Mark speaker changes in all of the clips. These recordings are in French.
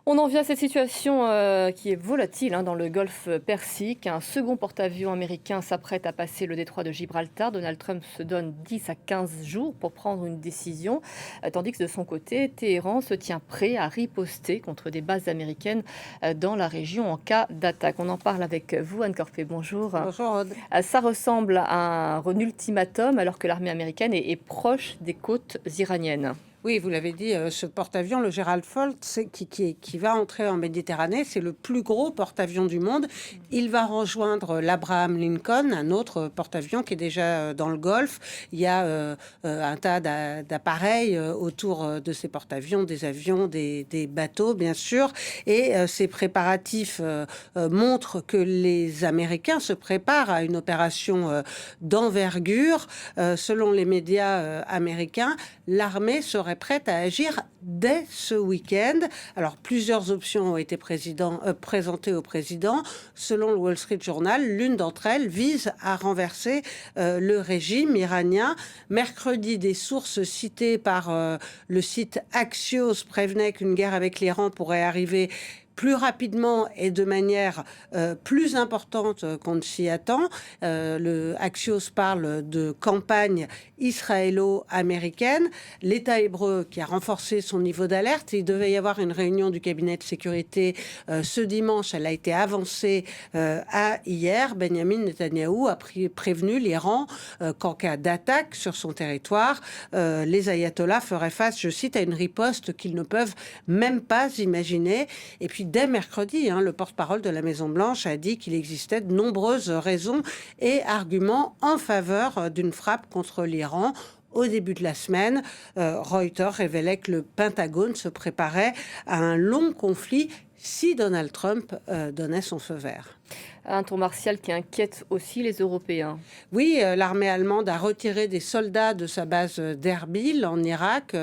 Speaker 1: On en vient à cette situation qui est volatile dans le golfe Persique. Un second porte-avions américain s'apprête à passer le détroit de Gibraltar. Donald Trump se donne 10 à 15 jours pour prendre une décision, tandis que de son côté, Téhéran se tient prêt à riposter contre des bases américaines dans la région en cas d'attaque. On en parle avec vous, Anne Corpé. Bonjour.
Speaker 2: Bonjour Aude.
Speaker 1: Ça ressemble à un ultimatum alors que l'armée américaine est proche des côtes iraniennes.
Speaker 2: Oui, vous l'avez dit, ce porte-avions, le Gerald Ford, qui va entrer en Méditerranée, c'est le plus gros porte-avions du monde. Il va rejoindre l'Abraham Lincoln, un autre porte-avions qui est déjà dans le Golfe. Il y a un tas d'appareils autour de ces porte-avions, des avions, des bateaux, bien sûr. Et ces préparatifs montrent que les Américains se préparent à une opération d'envergure. Selon les médias américains, l'armée serait prête à agir dès ce week-end. Alors, plusieurs options ont été présentées au président. Selon le Wall Street Journal, l'une d'entre elles vise à renverser le régime iranien. Mercredi, des sources citées par le site Axios prévenaient qu'une guerre avec l'Iran pourrait arriver plus rapidement et de manière plus importante qu'on ne s'y attend. Le Axios parle de campagne israélo-américaine. L'État hébreu qui a renforcé son niveau d'alerte. Il devait y avoir une réunion du cabinet de sécurité ce dimanche. Elle a été avancée à hier. Benjamin Netanyahou a prévenu l'Iran qu'en cas d'attaque sur son territoire, les ayatollahs feraient face, je cite, à une riposte qu'ils ne peuvent même pas imaginer. Et puis dès mercredi, le porte-parole de la Maison-Blanche a dit qu'il existait de nombreuses raisons et arguments en faveur d'une frappe contre l'Iran. Au début de la semaine, Reuters révélait que le Pentagone se préparait à un long conflit si Donald Trump donnait son feu vert.
Speaker 1: Un tour martial qui inquiète aussi les Européens.
Speaker 2: Oui, l'armée allemande a retiré des soldats de sa base d'Erbil en Irak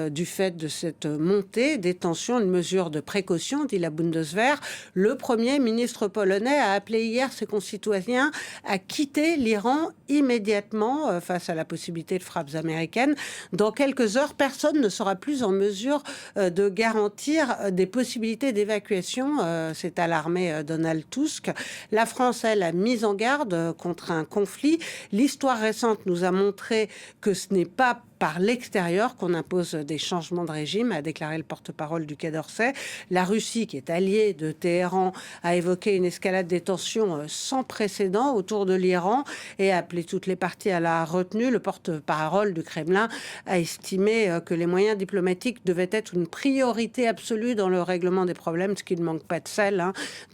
Speaker 2: du fait de cette montée des tensions, une mesure de précaution, dit la Bundeswehr. Le Premier ministre polonais a appelé hier ses concitoyens à quitter l'Iran immédiatement face à la possibilité de frappes américaines. Dans quelques heures, personne ne sera plus en mesure de garantir des possibilités d'évacuation. C'est à l'armée Donald Tusk. La France, elle, a mis en garde contre un conflit. L'histoire récente nous a montré que ce n'est pas par l'extérieur qu'on impose des changements de régime, a déclaré le porte-parole du Quai d'Orsay. La Russie, qui est alliée de Téhéran, a évoqué une escalade des tensions sans précédent autour de l'Iran et a appelé toutes les parties à la retenue. Le porte-parole du Kremlin a estimé que les moyens diplomatiques devaient être une priorité absolue dans le règlement des problèmes, ce qui ne manque pas de sel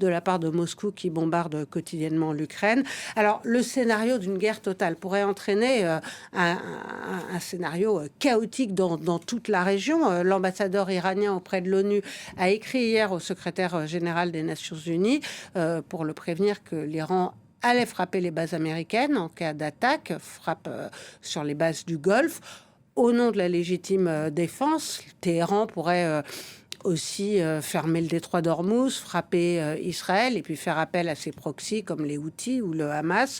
Speaker 2: de la part de Moscou qui bombarde quotidiennement l'Ukraine. Alors, le scénario d'une guerre totale pourrait entraîner un scénario chaotique dans toute la région. L'ambassadeur iranien auprès de l'ONU a écrit hier au secrétaire général des Nations Unies pour le prévenir que l'Iran allait frapper les bases américaines en cas d'attaque, frappe sur les bases du Golfe. Au nom de la légitime défense, Téhéran pourrait aussi fermer le détroit d'Ormuz, frapper Israël et puis faire appel à ses proxys comme les Houthis ou le Hamas.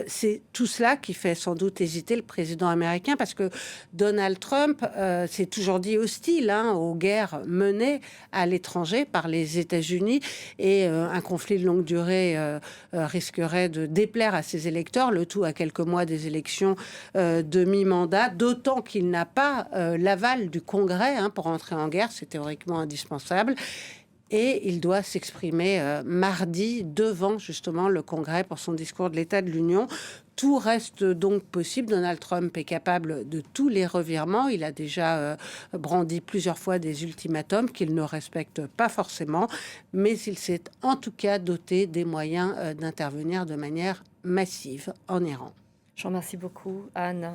Speaker 2: C'est tout cela qui fait sans doute hésiter le président américain parce que Donald Trump s'est toujours dit hostile aux guerres menées à l'étranger par les États-Unis et un conflit de longue durée risquerait de déplaire à ses électeurs, le tout à quelques mois des élections de mi-mandat, d'autant qu'il n'a pas l'aval du Congrès pour entrer en guerre. C'est théoriquement indispensable. Et il doit s'exprimer mardi devant justement le Congrès pour son discours de l'État de l'Union. Tout reste donc possible. Donald Trump est capable de tous les revirements. Il a déjà brandi plusieurs fois des ultimatums qu'il ne respecte pas forcément, mais il s'est en tout cas doté des moyens d'intervenir de manière massive en Iran.
Speaker 1: Je vous remercie beaucoup, Anne.